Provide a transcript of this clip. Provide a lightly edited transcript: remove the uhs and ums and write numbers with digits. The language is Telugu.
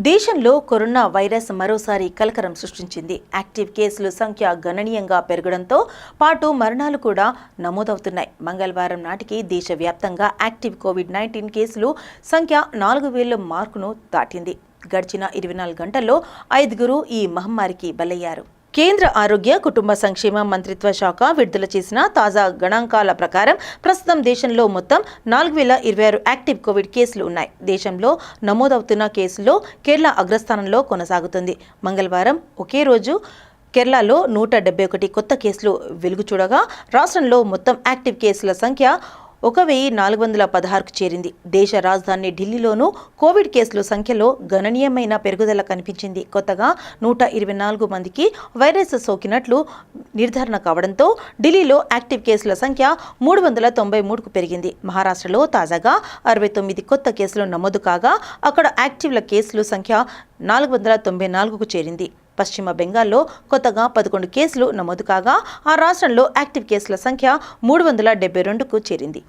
దేశంలో కరోనా వైరస్ మరోసారి కలకలం సృష్టించింది. యాక్టివ్ కేసుల సంఖ్య గణనీయంగా పెరగడంతో పాటు మరణాలు కూడా నమోదవుతున్నాయి. మంగళవారం నాటికి దేశవ్యాప్తంగా యాక్టివ్ కోవిడ్-19 కేసులు సంఖ్య 4,000 మార్కును దాటింది. గడిచిన 24 గంటల్లో 5గురు ఈ మహమ్మారికి బలయ్యారు. కేంద్ర ఆరోగ్య కుటుంబ సంక్షేమ మంత్రిత్వ శాఖ విడుదల చేసిన తాజా గణాంకాల ప్రకారం ప్రస్తుతం దేశంలో మొత్తం 4,026 యాక్టివ్ కోవిడ్ కేసులు ఉన్నాయి. దేశంలో నమోదవుతున్న కేసుల్లో కేరళ అగ్రస్థానంలో కొనసాగుతుంది. మంగళవారం ఒకే రోజు కేరళలో 171 కొత్త కేసులు వెలుగు చూడగా రాష్ట్రంలో మొత్తం యాక్టివ్ కేసుల సంఖ్య 1,416కు చేరింది. దేశ రాజధాని ఢిల్లీలోనూ కోవిడ్ కేసుల సంఖ్యలో గణనీయమైన పెరుగుదల కనిపించింది. కొత్తగా 124 మందికి వైరస్ సోకినట్లు నిర్ధారణ కావడంతో ఢిల్లీలో యాక్టివ్ కేసుల సంఖ్య 393కు పెరిగింది. మహారాష్ట్రలో తాజాగా 69 కొత్త కేసులు నమోదు కాగా అక్కడ యాక్టివ్ల కేసుల సంఖ్య 494కు చేరింది. పశ్చిమ బెంగాల్లో కొత్తగా 11 కేసులు నమోదు కాగా ఆ రాష్ట్రంలో యాక్టివ్ కేసుల సంఖ్య 372కు చేరింది.